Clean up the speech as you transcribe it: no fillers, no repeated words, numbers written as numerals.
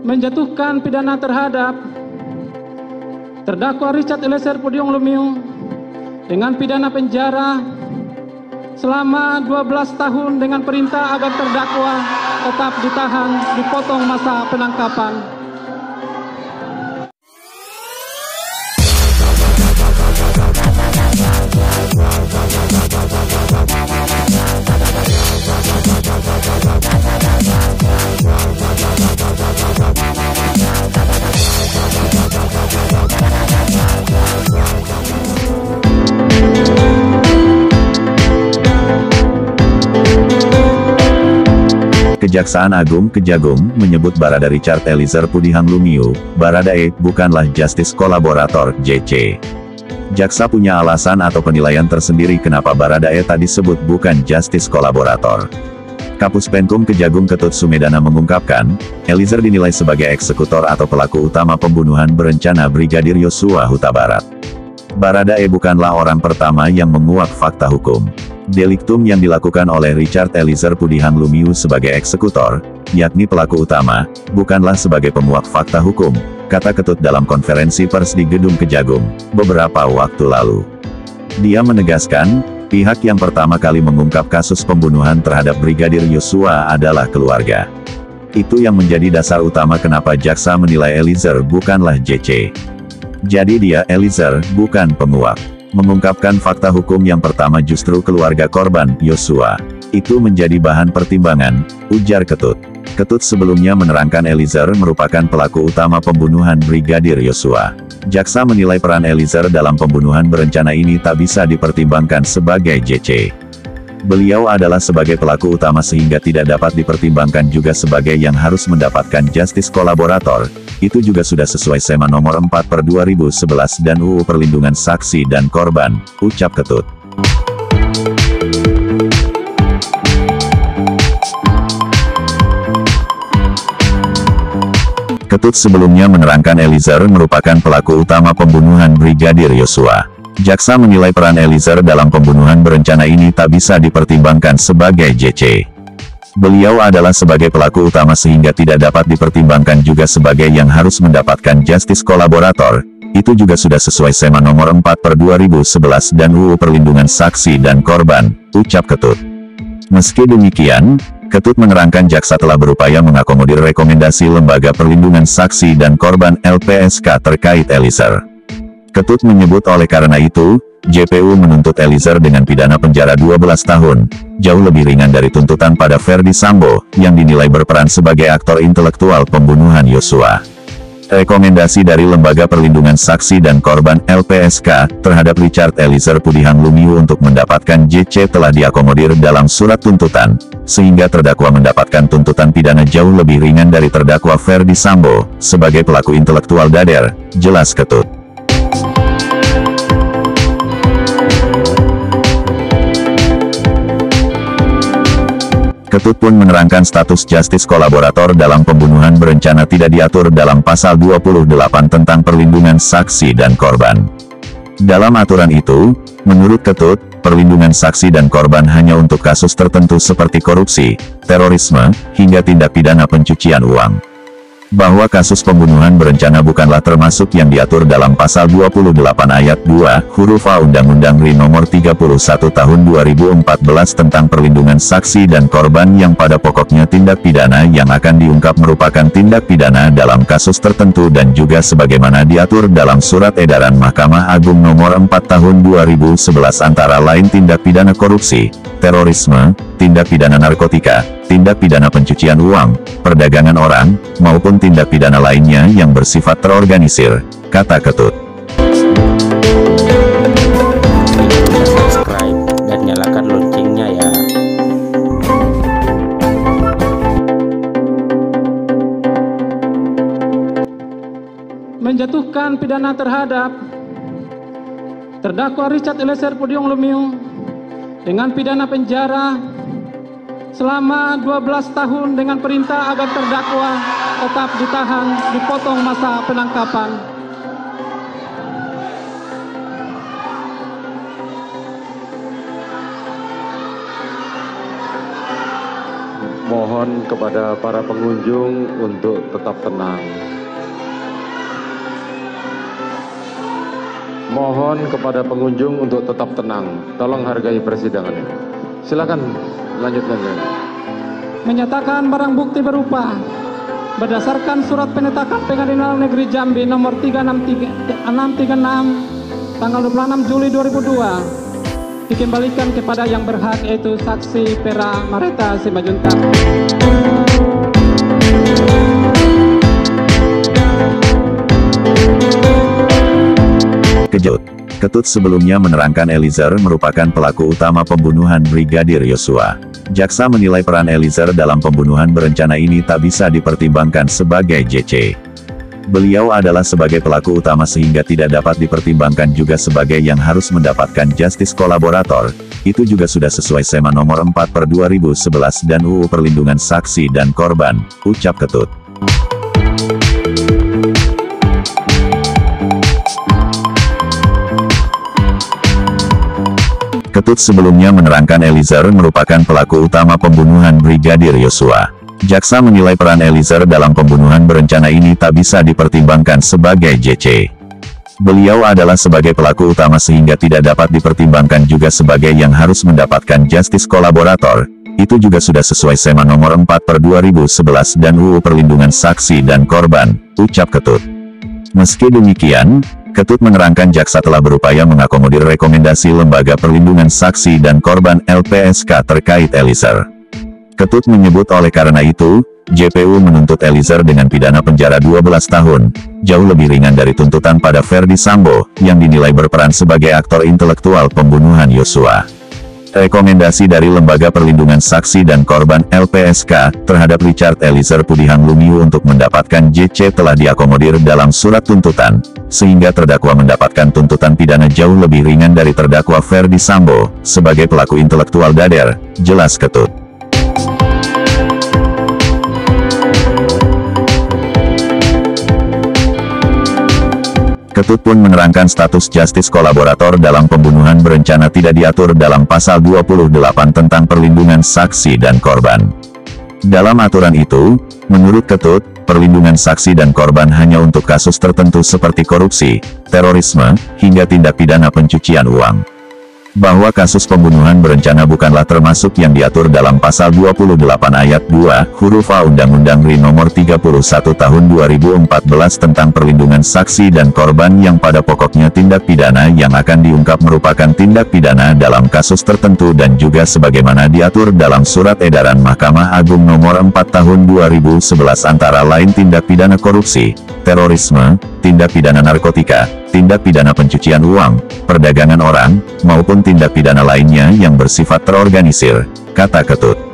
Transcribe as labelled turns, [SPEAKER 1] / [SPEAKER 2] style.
[SPEAKER 1] Menjatuhkan pidana terhadap terdakwa Richard Eliezer Pudium Lumiu dengan pidana penjara selama 12 tahun dengan perintah agar terdakwa tetap ditahan, dipotong masa penangkapan.
[SPEAKER 2] Kejaksaan Agung Kejagung menyebut Barada Richard Eliezer Pudium Lumiu, Baradae, bukanlah justice kolaborator, JC. Jaksa punya alasan atau penilaian tersendiri kenapa Baradae tadi disebut bukan justice kolaborator. Kapus Penkum Kejagung Ketut Sumedana mengungkapkan, Eliezer dinilai sebagai eksekutor atau pelaku utama pembunuhan berencana Brigadir Yosua Huta Barat. Baradae bukanlah orang pertama yang menguak fakta hukum. Deliktum yang dilakukan oleh Richard Eliezer Pudium Lumiu sebagai eksekutor, yakni pelaku utama, bukanlah sebagai penguak fakta hukum, kata Ketut dalam konferensi pers di Gedung Kejagung, beberapa waktu lalu. Dia menegaskan, pihak yang pertama kali mengungkap kasus pembunuhan terhadap Brigadir Yosua adalah keluarga. Itu yang menjadi dasar utama kenapa jaksa menilai Eliezer bukanlah JC. Jadi dia, Eliezer, bukan penguak. Mengungkapkan fakta hukum yang pertama justru keluarga korban, Yosua. Itu menjadi bahan pertimbangan, ujar Ketut. Ketut sebelumnya menerangkan Eliezer merupakan pelaku utama pembunuhan Brigadir Yosua. Jaksa menilai peran Eliezer dalam pembunuhan berencana ini tak bisa dipertimbangkan sebagai JC. Beliau adalah sebagai pelaku utama sehingga tidak dapat dipertimbangkan juga sebagai yang harus mendapatkan justice kolaborator. Itu juga sudah sesuai SEMA nomor 4/2011 dan UU Perlindungan Saksi dan Korban, ucap Ketut. Ketut sebelumnya menerangkan Eliezer merupakan pelaku utama pembunuhan Brigadir Yosua. Jaksa menilai peran Eliezer dalam pembunuhan berencana ini tak bisa dipertimbangkan sebagai JC. Beliau adalah sebagai pelaku utama sehingga tidak dapat dipertimbangkan juga sebagai yang harus mendapatkan justice kolaborator. Itu juga sudah sesuai SEMA nomor 4/2011 dan UU Perlindungan Saksi dan Korban, ucap Ketut. Meski demikian, Ketut menerangkan jaksa telah berupaya mengakomodir rekomendasi Lembaga Perlindungan Saksi dan Korban LPSK terkait Eliezer. Ketut menyebut oleh karena itu, JPU menuntut Eliezer dengan pidana penjara 12 tahun, jauh lebih ringan dari tuntutan pada Ferdy Sambo, yang dinilai berperan sebagai aktor intelektual pembunuhan Yosua. Rekomendasi dari Lembaga Perlindungan Saksi dan Korban LPSK terhadap Richard Eliezer Pudium Lumiu untuk mendapatkan JC telah diakomodir dalam surat tuntutan, sehingga terdakwa mendapatkan tuntutan pidana jauh lebih ringan dari terdakwa Ferdy Sambo, sebagai pelaku intelektual dader, jelas Ketut. Ketut pun menerangkan status justice kolaborator dalam pembunuhan berencana tidak diatur dalam pasal 28 tentang perlindungan saksi dan korban. Dalam aturan itu, menurut Ketut, perlindungan saksi dan korban hanya untuk kasus tertentu seperti korupsi, terorisme, hingga tindak pidana pencucian uang. Bahwa kasus pembunuhan berencana bukanlah termasuk yang diatur dalam pasal 28 ayat 2, huruf A Undang-Undang RI nomor 31 tahun 2014 tentang perlindungan saksi dan korban yang pada pokoknya tindak pidana yang akan diungkap merupakan tindak pidana dalam kasus tertentu dan juga sebagaimana diatur dalam Surat Edaran Mahkamah Agung nomor 4 tahun 2011 antara lain tindak pidana korupsi, terorisme, tindak pidana narkotika, tindak pidana pencucian uang, perdagangan orang, maupun tindak pidana lainnya yang bersifat terorganisir, kata Ketut.
[SPEAKER 3] Subscribe dan nyalakan loncengnya ya.
[SPEAKER 1] Menjatuhkan pidana terhadap terdakwa Richard Eliezer Pudium Lumiu dengan pidana penjara selama 12 tahun dengan perintah agar terdakwa tetap ditahan, dipotong masa penangkapan.
[SPEAKER 4] Mohon kepada para pengunjung untuk tetap tenang. Mohon kepada pengunjung untuk tetap tenang. Tolong hargai persidangan ini. Silakan lanjutkan.
[SPEAKER 1] Menyatakan barang bukti berupa berdasarkan surat penetapan Pengadilan Negeri Jambi nomor 636 tanggal 26 Juli 2002 dikembalikan kepada yang berhak, yaitu saksi Pera Mareta Simanjuntak.
[SPEAKER 2] Kejut. Ketut sebelumnya menerangkan Eliezer merupakan pelaku utama pembunuhan Brigadir Yosua. Jaksa menilai peran Eliezer dalam pembunuhan berencana ini tak bisa dipertimbangkan sebagai JC. Beliau adalah sebagai pelaku utama sehingga tidak dapat dipertimbangkan juga sebagai yang harus mendapatkan justice kolaborator. Itu juga sudah sesuai SEMA nomor 4/2011 dan UU Perlindungan Saksi dan Korban, ucap Ketut. Ketut sebelumnya menerangkan Eliezer merupakan pelaku utama pembunuhan Brigadir Yosua. Jaksa menilai peran Eliezer dalam pembunuhan berencana ini tak bisa dipertimbangkan sebagai JC. Beliau adalah sebagai pelaku utama sehingga tidak dapat dipertimbangkan juga sebagai yang harus mendapatkan justice kolaborator. Itu juga sudah sesuai SEMA nomor 4/2011 dan UU Perlindungan Saksi dan Korban, ucap Ketut. Meski demikian, Ketut menerangkan jaksa telah berupaya mengakomodir rekomendasi Lembaga Perlindungan Saksi dan Korban LPSK terkait Eliezer. Ketut menyebut oleh karena itu, JPU menuntut Eliezer dengan pidana penjara 12 tahun, jauh lebih ringan dari tuntutan pada Ferdi Sambo, yang dinilai berperan sebagai aktor intelektual pembunuhan Yosua. Rekomendasi dari Lembaga Perlindungan Saksi dan Korban LPSK terhadap Richard Eliezer Pudihang Lumiu untuk mendapatkan JC telah diakomodir dalam surat tuntutan, sehingga terdakwa mendapatkan tuntutan pidana jauh lebih ringan dari terdakwa Ferdi Sambo, sebagai pelaku intelektual dader, jelas Ketut. Ketut pun menerangkan status justice kolaborator dalam pembunuhan berencana tidak diatur dalam pasal 28 tentang perlindungan saksi dan korban. Dalam aturan itu, menurut Ketut, perlindungan saksi dan korban hanya untuk kasus tertentu seperti korupsi, terorisme, hingga tindak pidana pencucian uang. Bahwa kasus pembunuhan berencana bukanlah termasuk yang diatur dalam pasal 28 ayat 2, huruf A Undang-Undang RI nomor 31 tahun 2014 tentang perlindungan saksi dan korban yang pada pokoknya tindak pidana yang akan diungkap merupakan tindak pidana dalam kasus tertentu dan juga sebagaimana diatur dalam Surat Edaran Mahkamah Agung nomor 4 tahun 2011 antara lain tindak pidana korupsi, terorisme, tindak pidana narkotika, tindak pidana pencucian uang, perdagangan orang, maupun tindak pidana lainnya yang bersifat terorganisir, kata Ketut.